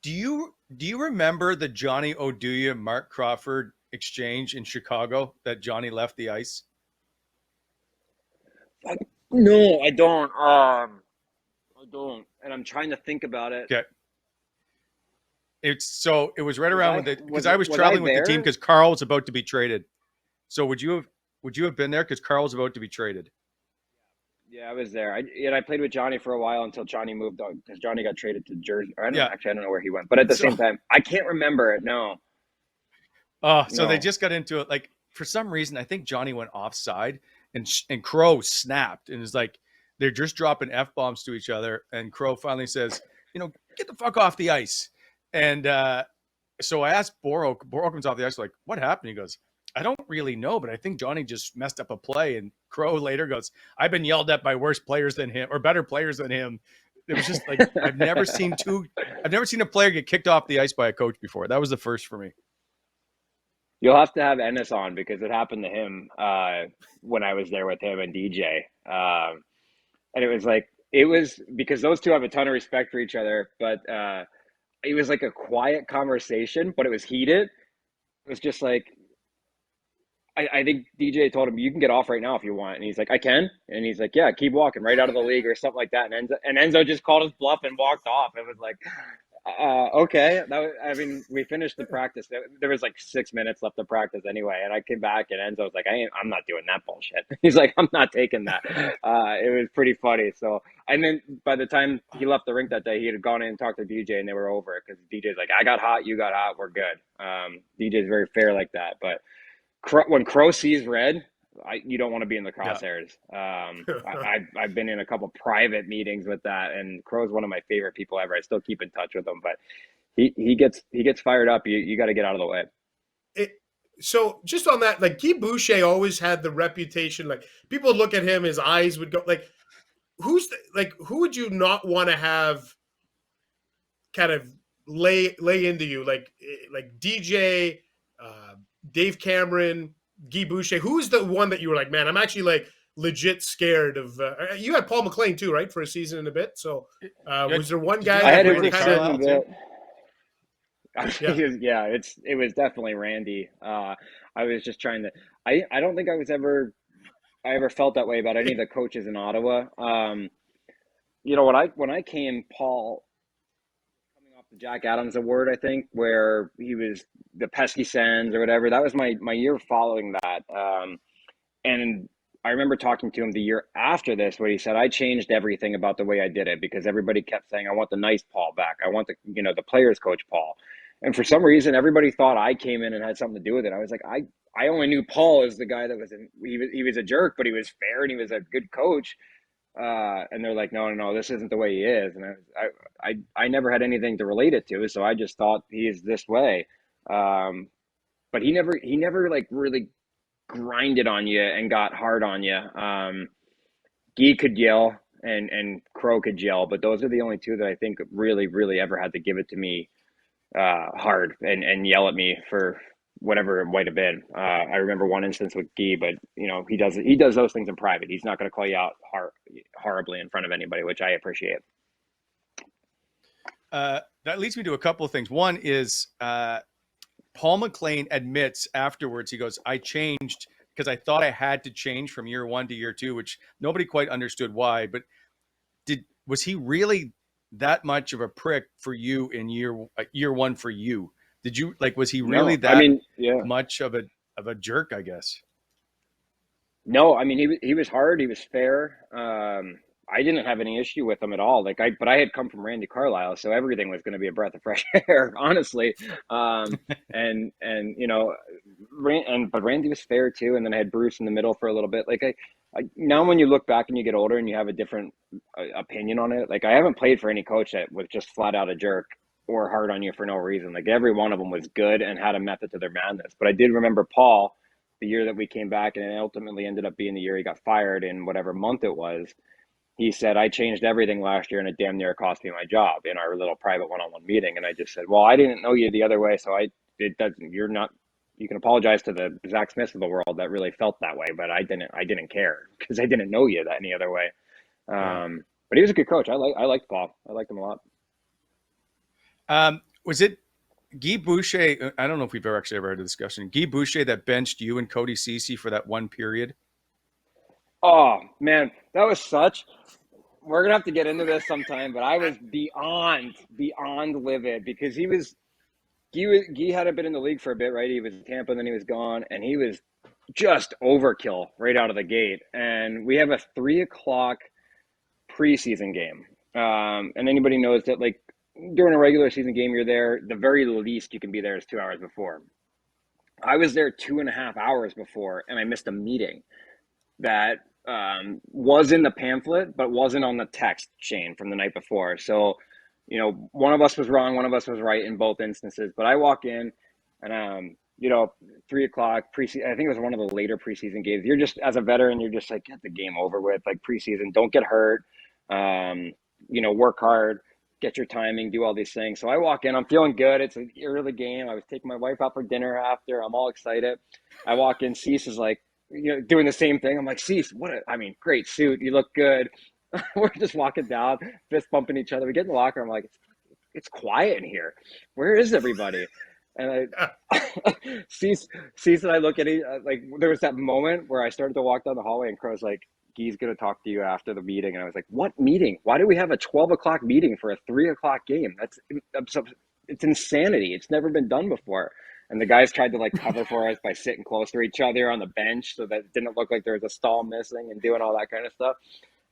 Do you remember the Johnny Oduya Mark Crawford exchange in Chicago that Johnny left the ice? No, I don't. I don't. And I'm trying to think about it. Okay. It was right Was around I when because was I was was I traveling with the team there? because Carl was about to be traded. So would you have been there because Carl was about to be traded? Yeah, I was there. I played with Johnny for a while until Johnny moved on because Johnny got traded to Jersey. Or Yeah. I don't know where he went. But at the So same time, I can't remember it. No, so they no. just got into it. Like for some reason, I think Johnny went offside, and Crow snapped and is like they're just dropping f bombs to each other, and Crow finally says, get the fuck off the ice. And so I asked Boro. Boro comes off the ice like, what happened? He goes, I don't really know, but I think Johnny just messed up a play. And Crow later goes, I've been yelled at by worse players than him or better players than him. It was just like I've never seen a player get kicked off the ice by a coach before. That was the first for me. You'll have to have Ennis on because it happened to him when I was there with him and DJ. And it was because those two have a ton of respect for each other, but it was like a quiet conversation, but it was heated. It was just like I think DJ told him you can get off right now if you want, and he's like I can, and he's like yeah, keep walking right out of the league or something like that, and Enzo just called his bluff and walked off. It was like okay. I mean, we finished the practice. There was like 6 minutes left of practice anyway, and I came back and Enzo was like, I'm not doing that bullshit. He's like, I'm not taking that. It was pretty funny. So, and then by the time he left the rink that day, he had gone in and talked to DJ, and they were over it because DJ's like, I got hot, you got hot, we're good. DJ's very fair like that, but when Crow sees red, you don't want to be in the Yeah. crosshairs. I've been in a couple private meetings with that, and Crow's one of my favorite people ever. I still keep in touch with him, but he gets fired up. You got to get out of the way. So just on that, like Guy Boucher always had the reputation, like people would look at him, his eyes would go like, who would you not want to have kind of lay into you, like DJ, Dave Cameron, Guy Boucher? Who's the one that you were like, man, I'm actually like legit scared of? You had Paul McLean too, right, for a season and a bit. So was there one Did you guy I have that had him really Randy for kind of? Carlisle certain too? that. Yeah, Yeah, it was definitely Randy. I was just trying to. I don't think I ever felt that way about any of the coaches in Ottawa. When I came, Paul coming off the Jack Adams Award, I think, where he was the pesky Sands or whatever. That was my year following that. And I remember talking to him the year after this, where he said, I changed everything about the way I did it because everybody kept saying, I want the nice Paul back. I want the players coach Paul. And for some reason, everybody thought I came in and had something to do with it. I was like, I only knew Paul as the guy that he was a jerk, but he was fair and he was a good coach. And they're like, no, this isn't the way he is. And I never had anything to relate it to. So I just thought he is this way. But he never like really grinded on you and got hard on you. Guy could yell and Crow could yell, but those are the only two that I think really, really ever had to give it to me hard and yell at me for whatever it might have been. I remember one instance with Guy, but he does those things in private. He's not going to call you out horribly in front of anybody, which I appreciate. That leads me to a couple of things. One is Paul McLean admits afterwards, he goes, I changed because I thought I had to change from year one to year two, which nobody quite understood why. But was he really that much of a prick for you in year one for you? Did you was he really No, I that mean, yeah. much of a jerk, I guess? No, I mean he was hard. He was fair. I didn't have any issue with him at all. But I had come from Randy Carlisle, so everything was going to be a breath of fresh air, honestly. But Randy was fair too. And then I had Bruce in the middle for a little bit. Now when you look back and you get older and you have a different opinion on it, I haven't played for any coach that was just flat out a jerk or hard on you for no reason. Every one of them was good and had a method to their madness. But I did remember Paul, the year that we came back, and it ultimately ended up being the year he got fired in whatever month it was. He said, I changed everything last year and it damn near cost me my job in our little private one-on-one meeting. And I just said, well, I didn't know you the other way. So you can apologize to the Zach Smiths of the world that really felt that way, but I didn't care because I didn't know you that any other way. Yeah. But he was a good coach. I liked Paul. I liked him a lot. Was it Guy Boucher? I don't know if we've actually ever had a discussion. Guy Boucher that benched you and Cody Ceci for that one period. Oh man, that was such. We're gonna have to get into this sometime, but I was beyond livid because Guy hadn't been in the league for a bit, right? He was in Tampa, and then he was gone, and he was just overkill right out of the gate. And we have a 3:00 preseason game, and anybody knows that like during a regular season game, you're there. The very least you can be there is 2 hours before. I was there 2.5 hours before, and I missed a meeting that was in the pamphlet, but wasn't on the text chain from the night before. So, one of us was wrong, one of us was right in both instances. But I walk in, and 3:00 preseason. I think it was one of the later preseason games. You're just, as a veteran, you're just like, get the game over with. Like preseason, don't get hurt. Work hard, get your timing, do all these things. So I walk in, I'm feeling good. It's an early game. I was taking my wife out for dinner after. I'm all excited. I walk in, Cease is like, doing the same thing. I'm like, Cease, great suit. You look good. We're just walking down, fist bumping each other. We get in the locker. I'm like, it's quiet in here. Where is everybody? And Cease and I look at it, like there was that moment where I started to walk down the hallway and Crow's like, Guy's going to talk to you after the meeting. And I was like, what meeting? Why do we have a 12:00 meeting for a 3:00 game? It's insanity. It's never been done before. And the guys tried to like cover for us by sitting close to each other on the bench so that it didn't look like there was a stall missing and doing all that kind of stuff.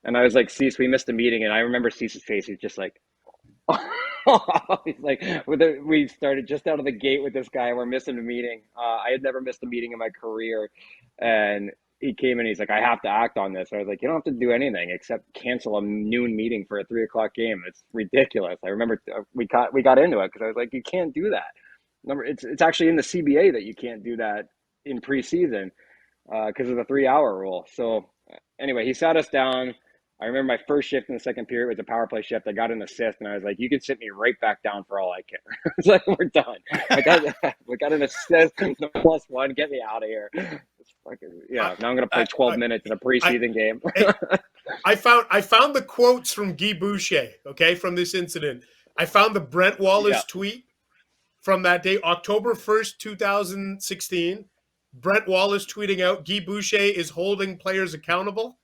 And I was like, Cease, we missed a meeting. And I remember Cease's face. He's just like, he's like, we started just out of the gate with this guy. We're missing a meeting. I had never missed a meeting in my career. And he came in, he's like, I have to act on this. I was like, you don't have to do anything except cancel a noon meeting for a 3:00 game. It's ridiculous. I remember we got into it because I was like, you can't do that. It's actually in the CBA that you can't do that in preseason because of the 3-hour rule. So anyway, he sat us down. I remember my first shift in the second period was a power play shift. I got an assist, and I was like, you can sit me right back down for all I care. It's like, we're done. We got an assist, the +1, get me out of here. Now I'm going to play 12 minutes in a preseason game. I found the quotes from Guy Boucher, okay, from this incident. I found the Brent Wallace tweet from that day, October 1st, 2016. Brent Wallace tweeting out, Guy Boucher is holding players accountable.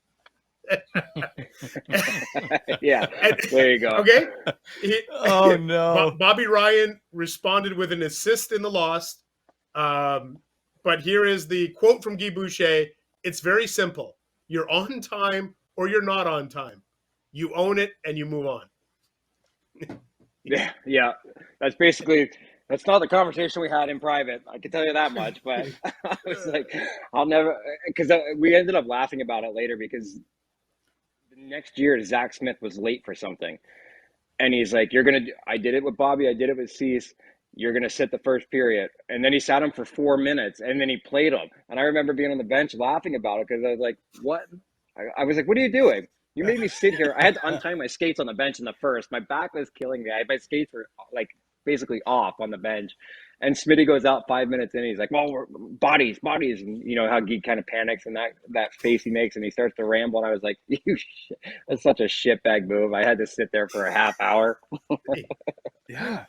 Yeah, there you go. Okay. No. Bobby Ryan responded with an assist in the loss. But here is the quote from Guy Boucher. It's very simple. You're on time or you're not on time. You own it and you move on. Yeah. That's not the conversation we had in private. I can tell you that much. But I was like, I'll never, because we ended up laughing about it later because the next year Zach Smith was late for something. And he's like, I did it with Bobby. I did it with Cease. You're going to sit the first period. And then he sat him for 4 minutes and then he played him. And I remember being on the bench laughing about it because I was like, what? I was like, what are you doing? You made me sit here. I had to untie my skates on the bench in the first. My back was killing me. My skates were like basically off on the bench. And Smitty goes out 5 minutes in. He's like, well, we're bodies. And you know how Geek kind of panics and that face he makes and he starts to ramble. And I was like, that's such a shitbag move. I had to sit there for a half hour. Yeah.